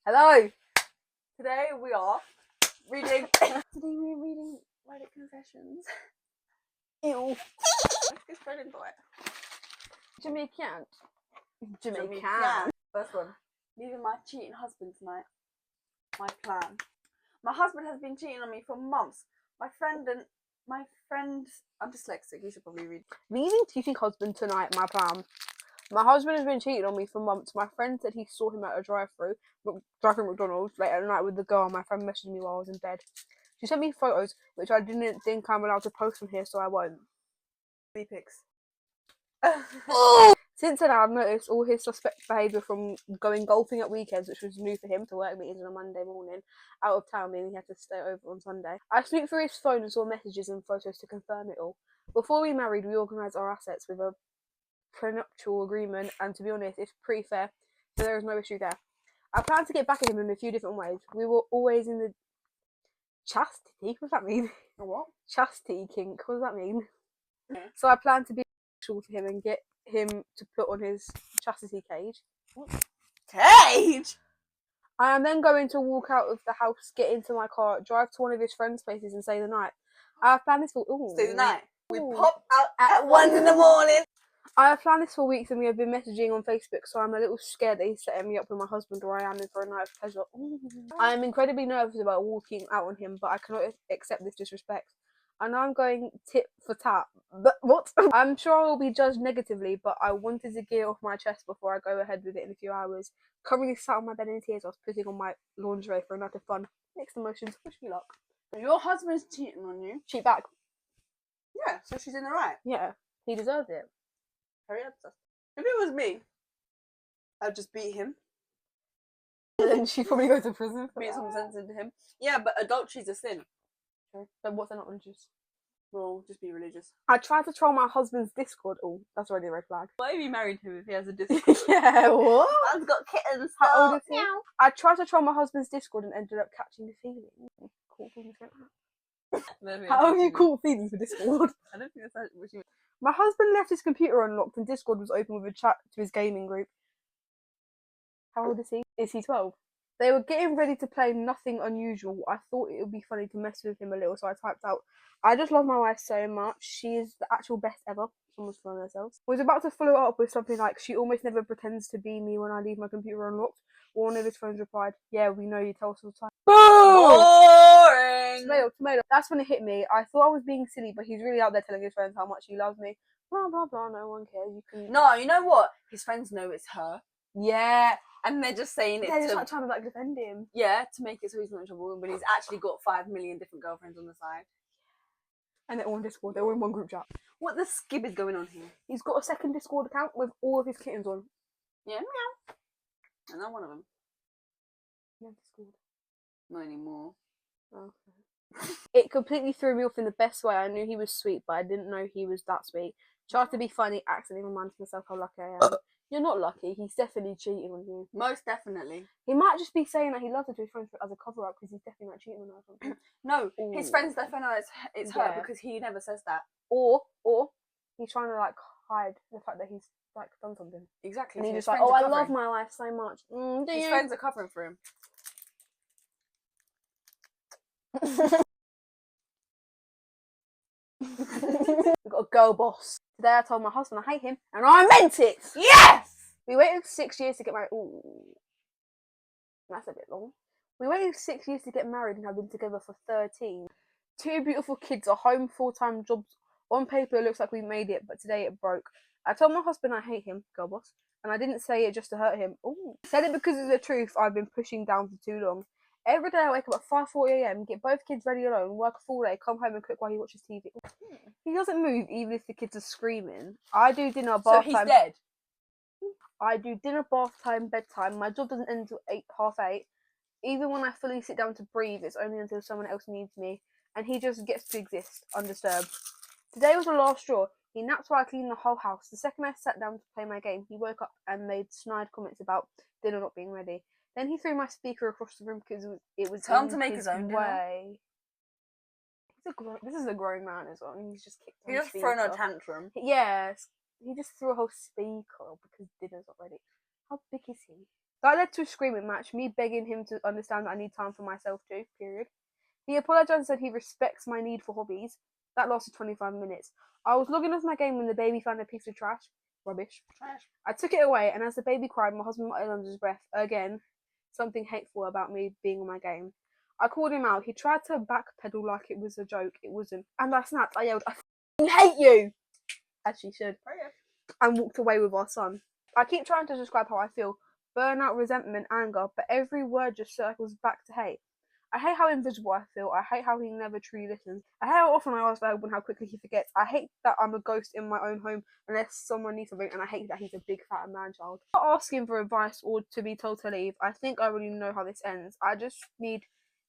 Hello! Today we are reading. Today we're reading Reddit Confessions. Ew. Let's get straight into it. Jamaican. First one. Leaving my cheating husband tonight. My plan. My husband has been cheating on me for months. My friend. I'm dyslexic, you should probably read. Leaving cheating husband tonight, my plan. My husband has been cheating on me for months. My friend said he saw him at a drive-through McDonald's late at night with the girl. My friend messaged me while I was in bed. She sent me photos, which I didn't think I'm allowed to post on here, so I won't. Pics. Since then, I've noticed all his suspect behaviour, from going golfing at weekends, which was new for him, to work meetings on a Monday morning, out of town, meaning he had to stay over on Sunday. I snooped through his phone and saw messages and photos to confirm it all. Before we married, we organised our assets with a prenuptial agreement, and to be honest, it's pretty fair, so there is no issue there. I plan to get back at him in a few different ways. We were always in the chastity. What does that mean? What? Chastity kink. What does that mean? Yeah. So I plan to be sexual for him and get him to put on his chastity cage. Cage? I am then going to walk out of the house, get into my car, drive to one of his friends' places and stay the night. I have planned this for... Stay the night. We Ooh. pop out at 1 in the morning. I have planned this for weeks and we have been messaging on Facebook, so I'm a little scared that he's setting me up with my husband, or I am in for a night of pleasure. I am incredibly nervous about walking out on him, but I cannot accept this disrespect. I know I'm going tit for tat, but what? I'm sure I will be judged negatively, but I wanted to get it off my chest before I go ahead with it in a few hours. Currently sat on my bed in tears, I was putting on my lingerie for a night of fun. Mixed emotions, wish me luck. Your husband's cheating on you. Cheat back. Yeah, so she's in the right. Yeah, he deserves it. Hurry up, sis. If it was me, I'd just beat him. And then she'd probably go to prison for Beat that. some sense into him. Yeah, but adultery's a sin. But what's not religious? Well, just be religious. I tried to troll my husband's Discord. Oh, that's already a red flag. Why have you married him if he has a Discord? Yeah, what? Man's got kittens. How old is he? I tried to troll my husband's Discord and ended up catching the feelings. Cool feelings. How have you caught feelings for Discord? I don't think that's what you mean. My husband left his computer unlocked and Discord was open with a chat to his gaming group. How old is he? Is he 12? They were getting ready to play Nothing Unusual. I thought it would be funny to mess with him a little, so I typed out, "I just love my wife so much. She is the actual best ever." Someone's throwing themselves. Was about to follow up with something like, "She almost never pretends to be me when I leave my computer unlocked." One of his friends replied, "Yeah, we know, you tell us all the time." Boring! Tomato. That's when it hit me. I thought I was being silly, but he's really out there telling his friends how much he loves me. Blah, blah, blah, no one cares. You can... No, you know what? His friends know it's her. Yeah, and they're just saying it They're just to... like trying to like defend him. Yeah, to make it so he's not in trouble, but he's actually got 5 million different girlfriends on the side. And they're all in Discord. They're all in one group chat. What the skib is going on here? He's got a second Discord account with all of his kittens on. Yeah, meow. And I'm one of them. Yeah, Discord. Not anymore. Oh, okay. It completely threw me off in the best way. I knew he was sweet, but I didn't know he was that sweet. Tried to be funny, accidentally reminded myself how lucky I am. You're not lucky. He's definitely cheating on you. Most definitely. He might just be saying that he loves her to his friends as a cover-up because he's definitely not cheating on her or something. No, Ooh. his friends definitely know it's her because he never says that. Or he's trying to like hide the fact that he's like done something. Exactly. And so he's just like, "Oh, I love my life so much." His friends are covering for him. We've got a girl boss. Today I told my husband I hate him, and I meant it! Yes! We waited 6 years to get married. Ooh. That's a bit long. We waited 6 years to get married and have been together for 13. 2 beautiful kids, a home, full-time jobs. On paper it looks like we made it, but today it broke. I told my husband I hate him, girl boss, and I didn't say it just to hurt him. Ooh. I said it because it's the truth I've been pushing down for too long. Every day I wake up at 5:40 a.m, get both kids ready alone, work a full day, come home and cook while he watches TV. He doesn't move even if the kids are screaming. I do dinner, bath time. So he's dead? I do dinner, bath time, bedtime. My job doesn't end until 8:30. Even when I fully sit down to breathe, it's only until someone else needs me. And he just gets to exist, undisturbed. Today was the last straw. He napped while I cleaned the whole house. The second I sat down to play my game, he woke up and made snide comments about dinner not being ready. Then he threw my speaker across the room because it was Tell him to make his own way. This is a grown man as well, and he's just kicked. He just thrown a tantrum. Yes, he just threw a whole speaker because dinner's not ready. How big is he? That led to a screaming match, me begging him to understand that I need time for myself too, period. He apologised and said he respects my need for hobbies. That lasted 25 minutes. I was logging off my game when the baby found a piece of trash. Rubbish. Trash. I took it away, and as the baby cried, my husband muttered under his breath, again, something hateful about me being on my game. I called him out. He tried to backpedal like it was a joke. It wasn't. And I snapped. I yelled, I f***ing hate you! As she should. Oh, yeah. And walked away with our son. I keep trying to describe how I feel. Burnout, resentment, anger, but every word just circles back to hate. I hate how invisible I feel. I hate how he never truly listens. I hate how often I ask for help and how quickly he forgets. I hate that I'm a ghost in my own home unless someone needs something, and I hate that he's a big fat man-child. I'm not asking for advice or to be told to leave. I think I already know how this ends. I just needed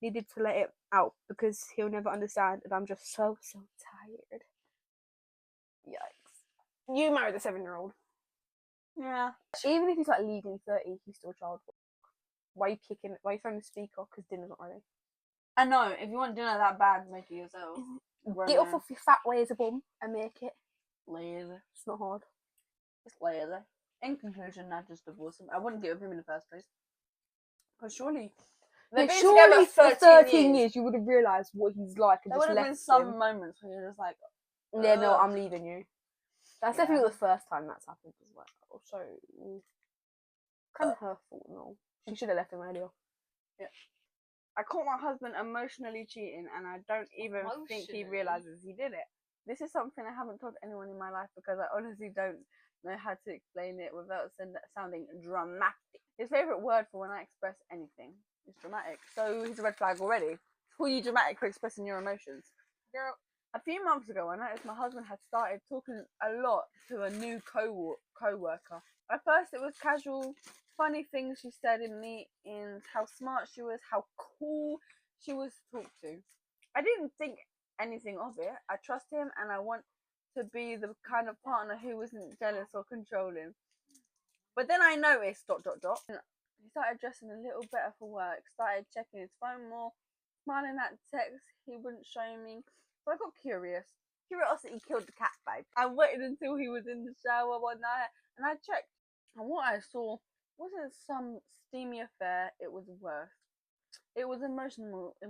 to let it out because he'll never understand, and I'm just so tired. Yikes. You married a 7-year-old. Yeah. Even if he's like legally 30, he's still a child. Why are you kicking? Why are you throwing the speaker? Because dinner's not ready. I know. If you want dinner that bad, make it yourself. Get off of your fat ways a bum and make it. Lazy. It's not hard. It's lazy. In conclusion, I just divorced him. I wouldn't get with him in the first place. Because surely... Yeah, surely for 13 years you would have realised what he's like and there just would have left been some him. moments where you're just like... Yeah, no, ugh. I'm leaving you. That's definitely the first time that's happened as well. So, kind of her fault, no. She should have left him earlier. Yeah. I caught my husband emotionally cheating, and I don't even think he realises he did it. This is something I haven't told anyone in my life because I honestly don't know how to explain it without sounding dramatic. His favourite word for when I express anything is dramatic. So he's a red flag already. Call you dramatic for expressing your emotions. Girl, a few months ago, I noticed my husband had started talking a lot to a new co-worker. At first, it was casual, funny things she said in meetings, how smart she was, how cool she was to talk to. I didn't think anything of it. I trust him, and I want to be the kind of partner who isn't jealous or controlling. But then I noticed ... He started dressing a little better for work, started checking his phone more, smiling at texts he wouldn't show me. So I got curious. Curiosity killed the cat, babe. I waited until he was in the shower one night and I checked. And what I saw wasn't some steamy affair, it was worse. It was emotional. It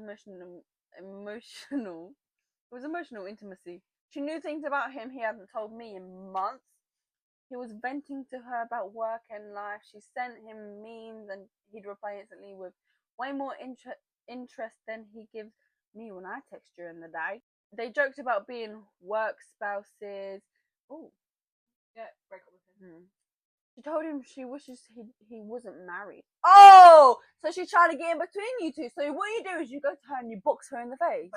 was emotional intimacy. She knew things about him he hadn't told me in months. He was venting to her about work and life. She sent him memes and he'd reply instantly with way more interest than he gives me when I text during the day. They joked about being work spouses. Oh, Yeah, break up with him. She told him she wishes he wasn't married. Oh, so she's trying to get in between you two. So what you do is you go to her and you box her in the face.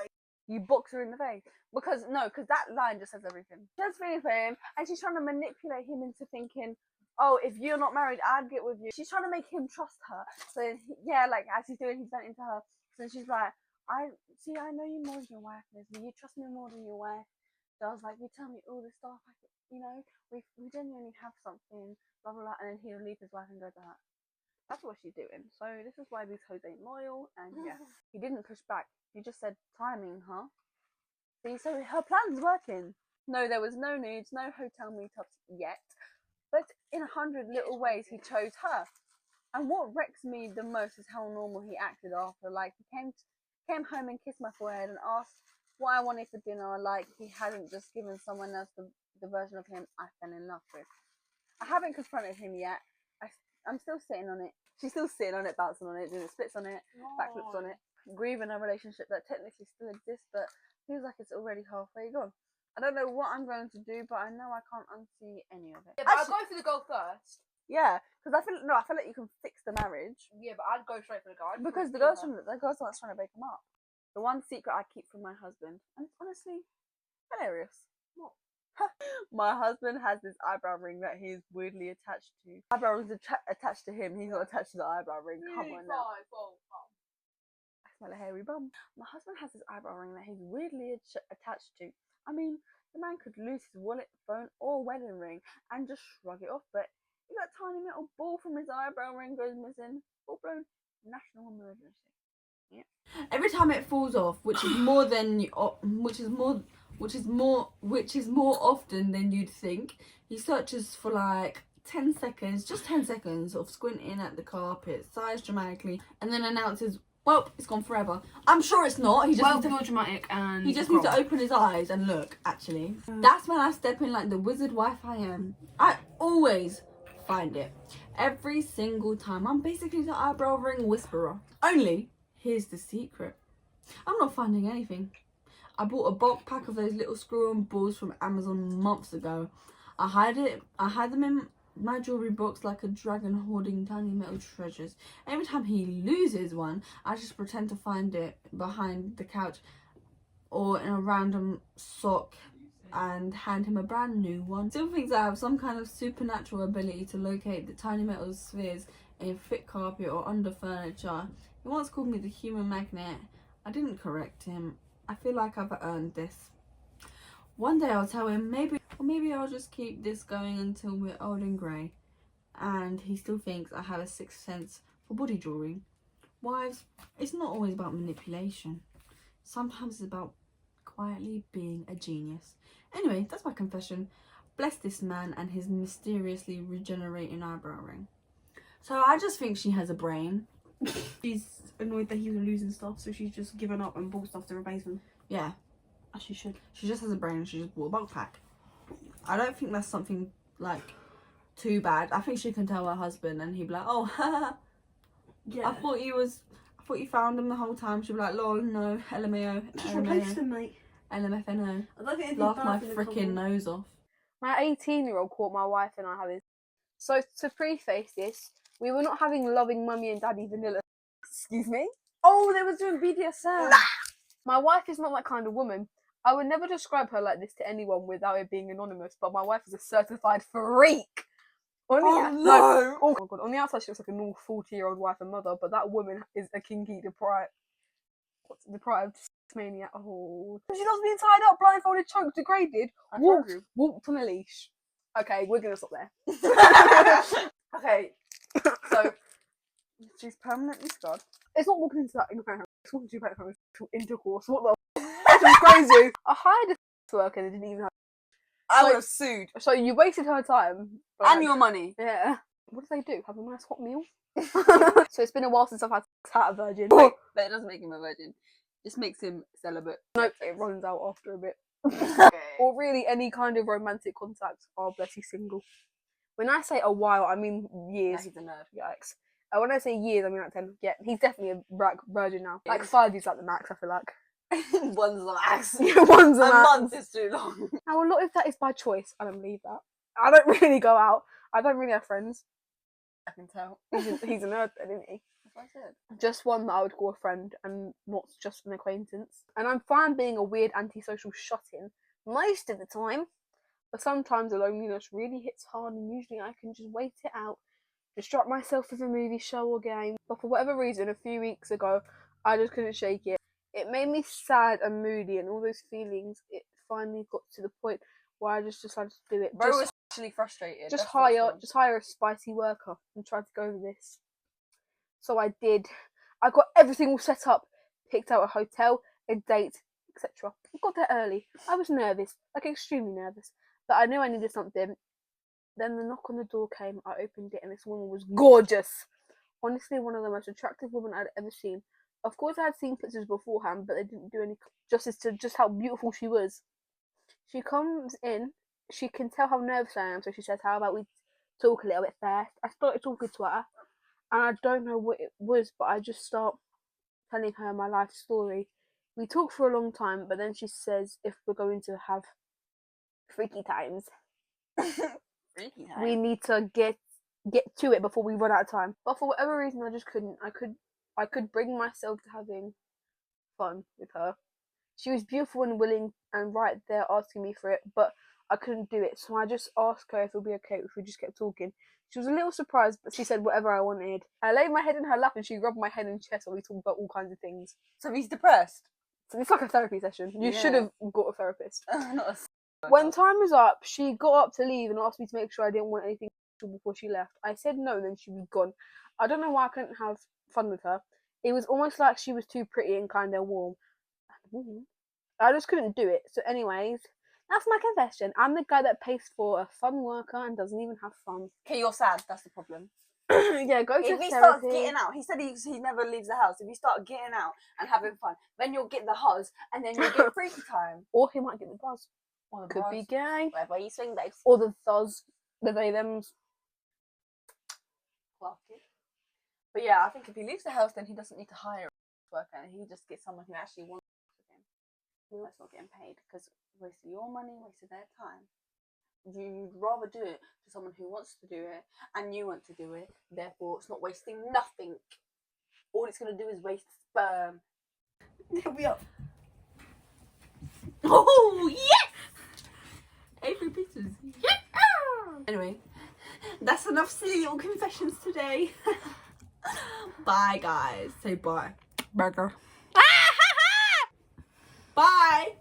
You box her in the face. Because that line just says everything. She has feelings for him and she's trying to manipulate him into thinking, oh, if you're not married, I'd get with you. She's trying to make him trust her. So, like as he's doing, he's venting to her. So she's like, I know you more than your wife, Leslie. You trust me more than your wife. So I was like, you tell me all this stuff, we genuinely have something, blah, blah, blah. And then he'll leave his wife and go to her. That's what she's doing. So this is why these hoes ain't loyal. And yeah, he didn't push back. He just said, timing, huh? See, so her plan's working. No, there was no nudes, no hotel meetups yet. But in 100 little ways, he chose her. And what wrecks me the most is how normal he acted after. Like, he came home and kissed my forehead and asked what I wanted for dinner. Like, he hadn't just given someone else the version of him I fell in love with. I haven't confronted him yet. I'm still sitting on it. She's still sitting on it, bouncing on it, doing splits on it, backflips on it. Grieving a relationship that technically still exists, but feels like it's already halfway gone. I don't know what I'm going to do, but I know I can't unsee any of it. Yeah, but I'd go for the girl first. Yeah, because I feel like you can fix the marriage. Yeah, but I'd go straight for the girl. Because the girl's not trying to break him up. The one secret I keep from my husband, and it's honestly hilarious. What? My husband has this eyebrow ring that he's weirdly attached to. Eyebrow ring's attached to him. He's not attached to the eyebrow ring. Come on now. I smell a hairy bum. My husband has this eyebrow ring that he's weirdly attached to. I mean, the man could lose his wallet, phone, or wedding ring and just shrug it off, but if that tiny little ball from his eyebrow ring goes missing, full blown national emergency. Yeah. Every time it falls off, which is more often than you'd think, he searches for like 10 seconds, just 10 seconds of squinting at the carpet, sighs dramatically, and then announces, well, it's gone forever. I'm sure it's not. He just Well, dramatic and he just needs to open his eyes and look, actually. That's when I step in like the wizard wife I am. I always find it. Every single time. I'm basically the eyebrow ring whisperer. Only, here's the secret. I'm not finding anything. I bought a bulk pack of those little screw-on balls from Amazon months ago. I hide them in my jewellery box like a dragon hoarding tiny metal treasures. Every time he loses one, I just pretend to find it behind the couch or in a random sock and hand him a brand new one. Still thinks I have some kind of supernatural ability to locate the tiny metal spheres in thick carpet or under furniture. He once called me the human magnet. I didn't correct him. I feel like I've earned this. One day I'll tell him, maybe I'll just keep this going until we're old and grey. And he still thinks I have a sixth sense for body jewellery. Wives, it's not always about manipulation. Sometimes it's about quietly being a genius. Anyway, that's my confession. Bless this man and his mysteriously regenerating eyebrow ring. So I just think she has a brain. She's annoyed that he was losing stuff, so she's just given up and bought stuff to replace him. Yeah. As she should. She just has a brain and she just bought a bulk pack. I don't think that's something like too bad. I think she can tell her husband and he'd be like, oh, haha. Yeah. I thought you found him the whole time. She'd be like, lol, no, LMAO. Just replace them, mate. LMFNO. I don't think Laugh my freaking nose off. My 18-year-old caught my wife and I having. So to preface this, we were not having loving mummy and daddy vanilla. Excuse me. Oh, they was doing BDSM. My wife is not that kind of woman. I would never describe her like this to anyone without it being anonymous, but my wife is a certified freak. On the God. On the outside, she looks like a normal 40-year-old wife and mother, but that woman is a kinky deprived maniac. Oh, she loves being tied up, blindfolded, choked, degraded, walked on a leash. Okay, we're gonna stop there. Okay, so she's permanently scarred. It's not walking into that environment. It's walking to that intercourse. What the? That's crazy. I hired a worker and they didn't even have. I would have sued. So you wasted her time And your money. Yeah. What do they do? Have a nice hot meal? So it's been a while since I've had a virgin. Wait, but it doesn't make him a virgin. Just makes him celibate. Nope, it runs out after a bit. Okay. Or really any kind of romantic contact. Oh, bless he's single. When I say a while, I mean years. He's a nerd. Yikes. When I say years, I mean like 10. Yeah, he's definitely a virgin now. Like Yes. 5 years like the max, I feel like. One's the max. One's A a max. month is too long. Now, a lot of that is by choice. I don't believe that. I don't really go out. I don't really have friends. I can tell. He's a nerd, isn't he? That's what I said. Just one that I would call a friend and not just an acquaintance. And I'm fine being a weird antisocial shut-in most of the time. But sometimes the loneliness really hits hard and usually I can just wait it out. Distract myself with a movie, show or game. But for whatever reason, a few weeks ago, I just couldn't shake it. It made me sad and moody and all those feelings. It finally got to the point where I just decided to do it. Bro was actually frustrated. Just hire a spicy worker and try to go over this. So I did. I got everything all set up, picked out a hotel, a date, etc. I got there early. I was nervous, like extremely nervous, but I knew I needed something. Then the knock on the door came. I opened it, and this woman was gorgeous. Honestly, one of the most attractive women I'd ever seen. Of course, I had seen pictures beforehand, but they didn't do any justice to just how beautiful she was. She comes in. She can tell how nervous I am, so she says, "How about we talk a little bit first?" I started talking to her, and I don't know what it was, but I just start telling her my life story. We talk for a long time, but then she says if we're going to have freaky times, Freaky time. we need to get to it before we run out of time. But for whatever reason, I just couldn't. I could bring myself to having fun with her. She was beautiful and willing and right there asking me for it, but I couldn't do it. So I just asked her if it would be okay if we just kept talking. She was a little surprised, but she said whatever I wanted. I laid my head in her lap and she rubbed my head and chest while we talked about all kinds of things. So he's depressed. So it's like a therapy session. You should have got a therapist. Not a When time was up, she got up to leave and asked me to make sure I didn't want anything before she left. I said no, and then she was gone. I don't know why I couldn't have fun with her. It was almost like she was too pretty and kind of warm. I just couldn't do it. So anyways, That's my confession. I'm the guy that pays for a fun worker and doesn't even have fun. Okay, you're sad. That's the problem. Yeah, go to If he starts therapy. getting out, he said he never leaves the house. If you start getting out and having fun, then you'll get the huzz and then you'll get freaky time. Or he might get the buzz. Or the Could be gay. wherever you swing, babes. Or the thuzz. The they thems. But yeah, I think if he leaves the house, then he doesn't need to hire a worker, and he just gets someone who actually wants with him. That's not getting paid because wasting your money, wasting their time. You'd rather do it to someone who wants to do it, and you want to do it. Therefore, it's not wasting nothing. All it's gonna do is waste sperm. Here we are. Oh yes! Avery Peters. Yeah. Anyway, that's enough silly little confessions today. Bye, guys. Say bye. Burger. Bye.